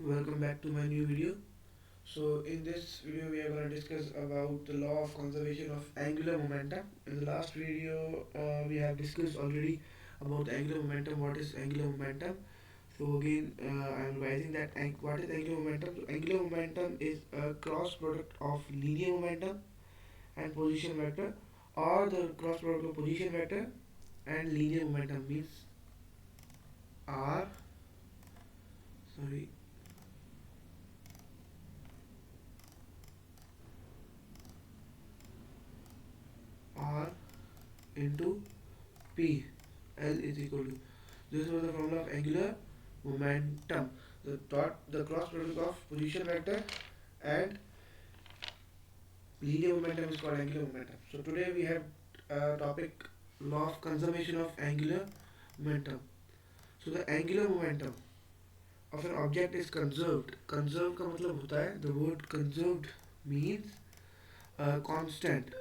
welcome back to my new video. So in this video we are going to discuss about the law of conservation of angular momentum. In the last video we have discussed already about the angular momentum, what is angular momentum. So again I am revising that what is angular momentum. So angular momentum is a cross product of linear momentum and position vector, or the cross product of position vector and linear momentum means r sorry r into P. L is equal to. This was the formula of angular momentum. The cross product of position vector and linear momentum is called angular momentum. So today we have topic law of conservation of angular momentum. So the angular momentum of an object is conserved. Conserve का मतलब होता है, the word conserved means constant,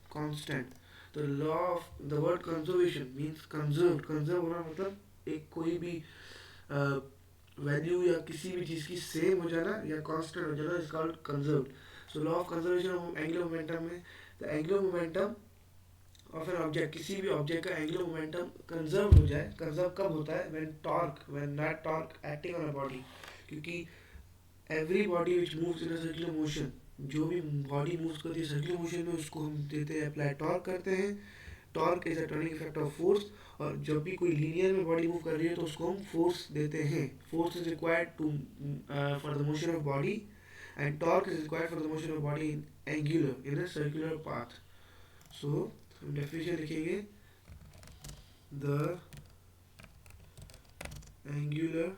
constant. The law of the word conservation means conserved. Conserve होना मतलब एक कोई भी value या किसी भी चीज़ की सेम हो जाना या कांस्टेंट हो जाना is called conserved. So law of conservation of angular momentum में the angular momentum of an object, किसी भी ऑब्जेक्ट का एंगुलर मोमेंटम कंजर्व हो जाए. कंजर्व कब होता है? When net torque acting on a body. क्योंकि every body which moves in a circular motion, जो भी बॉडी मूव्स करती है सर्कुलर मोशन में, उसको हम देते हैं अप्लाई टॉर्क करते हैं. Torque is a turning effect of force. और जब भी कोई लीनियर में बॉडी मूव कर रही है तो उसको हम फोर्स देते हैं. Force is required to for the motion of body and torque is required for the motion of body in angular in a circular path. So हम डेफिनेशन लिखेंगे. The angular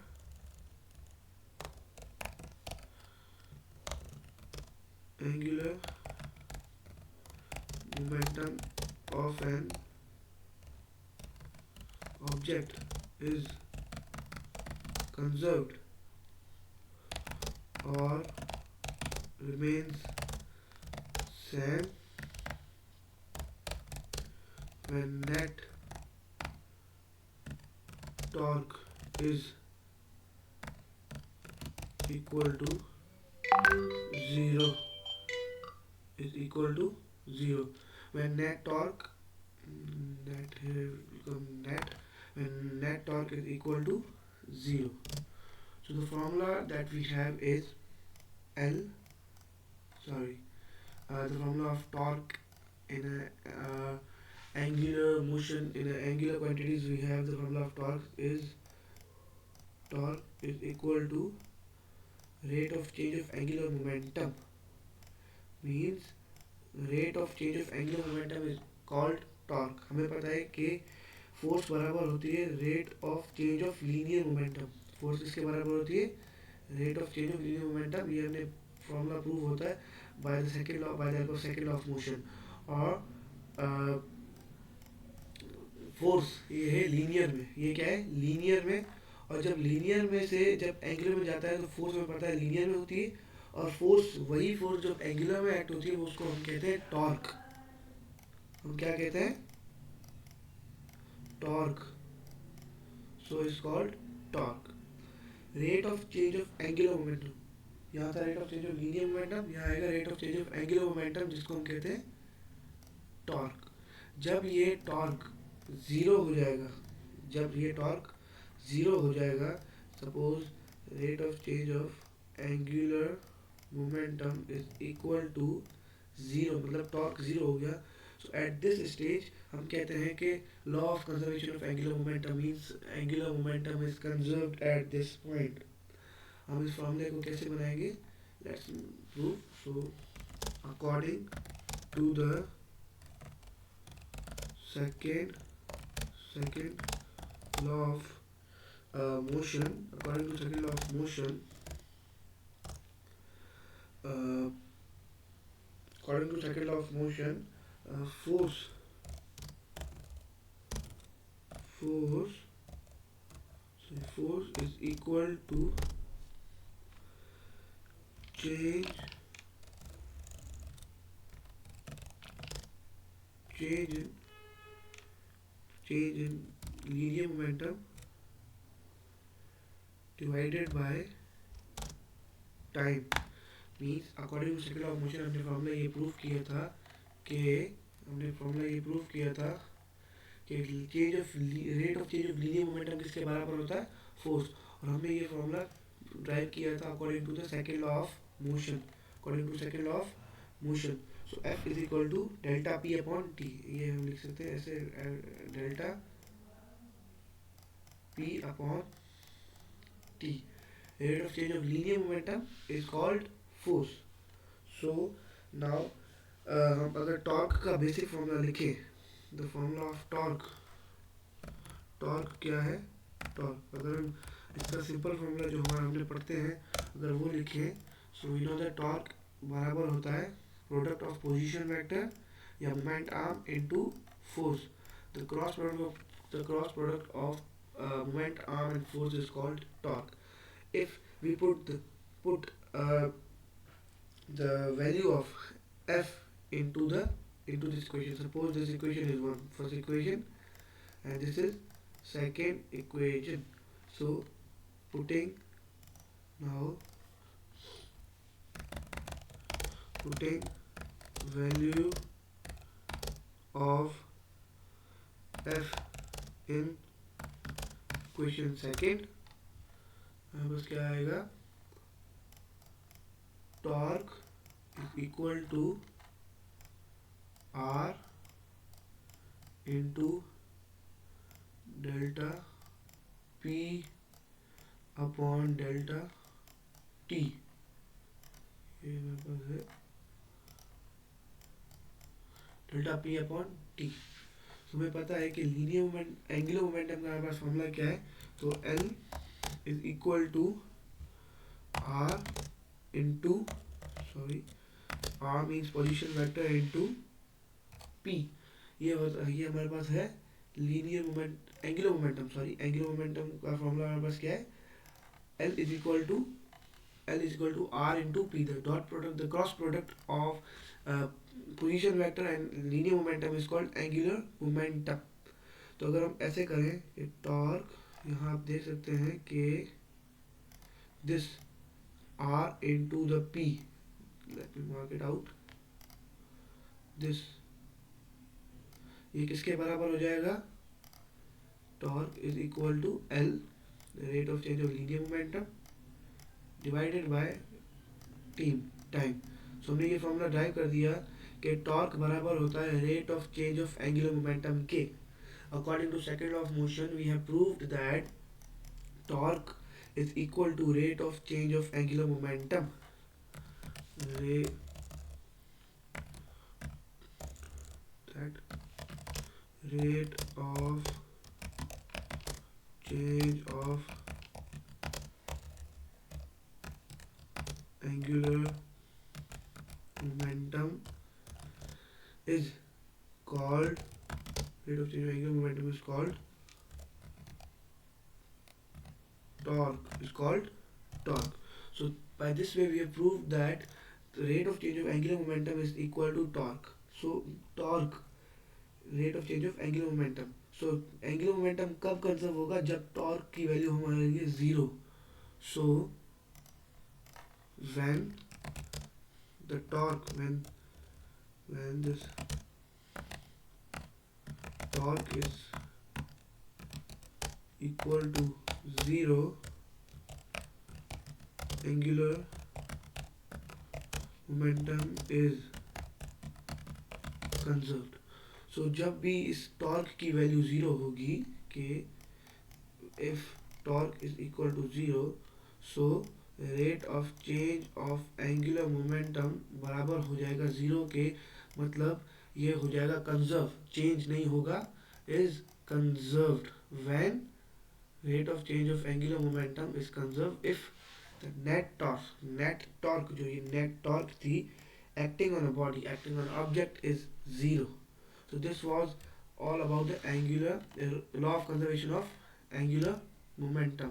angular momentum of an object is conserved or remains same when net torque is equal to 0 is equal to 0. When net torque net here become net when net torque is equal to 0. So the formula that we have is L sorry the formula of torque in a angular motion, in a angular quantities, we have the formula of torque is equal to rate of change of angular momentum. Means rate of change of angular momentum is called torque. हमें पता है कि force बराबर होती है rate of change of linear momentum. Force किसके बराबर होती है? Rate of change of linear momentum. ये हमने फॉर्मूला प्रूव होता है by the second law, by the help of second law of motion. और फोर्स ये है लीनियर में. ये क्या है? लीनियर में. और जब लीनियर में से जब एंगुलर में जाता है तो फोर्स हमें पता है लीनियर में होती है. और फोर्स, वही फोर्स जब एंगुलर में एक्ट होती है वो उसको हम कहते हैं टॉर्क. हम क्या कहते हैं? Torque. So is called torque. Rate of change of angular momentum. यहाँ था rate of change of linear momentum, यहाँ आएगा rate of change of angular momentum, जिसको हम कहते हैं टॉर्क. जब ये टॉर्क ज़ीरो हो जाएगा, जब ये टॉर्क ज़ीरो हो जाएगा, suppose rate of change of angular momentum is equal to zero, मतलब टॉर्क ज़ीरो हो गया. सो एट दिस स्टेज हम कहते हैं कि law of conservation of angular momentum means angular momentum is conserved at this point. हम इस फॉर्मूले को कैसे बनाएंगे? Let's prove. So according to the second law of motion, according to second law of motion, uh, according to second law of motion, force force is equal to change change in change in linear momentum divided by time means according to second law of motion हमने formula ये prove किया था कि change of rate of change of linear momentum किसके बराबर होता है, force. और हमने ये फॉर्मूला ड्राइव किया था according to the second law of motion, so F is equal to delta P upon T, ये हम लिख सकते हैं ऐसे, delta P upon T, rate of change of linear momentum is called force. So now हम अगर torque का basic formula लिखें, द फॉर्मूला ऑफ टॉर्क क्या है, टॉर्क अगर हम इसका सिंपल फॉर्मूला जो हमारा हमने पढ़ते हैं अगर वो लिखें, so we know that torque बराबर होता है प्रोडक्ट ऑफ पोजीशन वेक्टर या moment arm into force, the cross product of moment arm and force is called torque. If we put the value of F into this equation, suppose this equation is first equation and this is second equation, so putting value of F in equation second, बस क्या आएगा, torque is equal to R into delta P upon delta T, ये मेरे पास है delta P upon T. हमें पता है कि लीनियर मोमेंट एंगुलर मोमेंटम का हमारे पास फॉर्मूला क्या है, तो L is equal to R into R means position vector into P, ये हमारे पास है लीनियर मोमेंट एंगुलर मोमेंटम का फॉर्मूला हमारे पास क्या है, L is equal to R into P, the cross product of position vector and linear momentum is called angular momentum. तो अगर हम ऐसे करें टॉर्क, यहाँ आप देख सकते हैं कि this are into the P, let me mark it out, this ये किसके बराबर हो जाएगा, torque is equal to L rate of change of linear momentum divided by time. So हमने ये फॉर्मूला ड्राइव कर दिया कि टॉर्क बराबर होता है rate of change of angular momentum के। According to second law of motion we have proved that torque is equal to rate of change of angular momentum, rate of change of angular momentum is called torque. So by this way we have proved that the rate of change of angular momentum is equal to torque. So torque rate of change of angular momentum. So angular momentum कब conserve होगा, जब torque की value हमारे लिए zero. So when the torque when this torque is equal to zero, angular momentum is conserved. So जब भी इस torque की वैल्यू ज़ीरो होगी, कि if torque is equal to zero, so rate of change of angular momentum बराबर हो जाएगा zero के, मतलब ये हो जाएगा कंजर्व, चेंज नहीं होगा, is conserved when rate of change of angular momentum is conserved if the net torque जो ये net torque थी acting on a body, acting on an object is zero. So this was all about the law of conservation of angular momentum.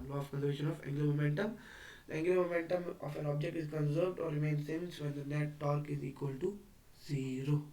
The angular momentum of an object is conserved or remains same when the net torque is equal to zero.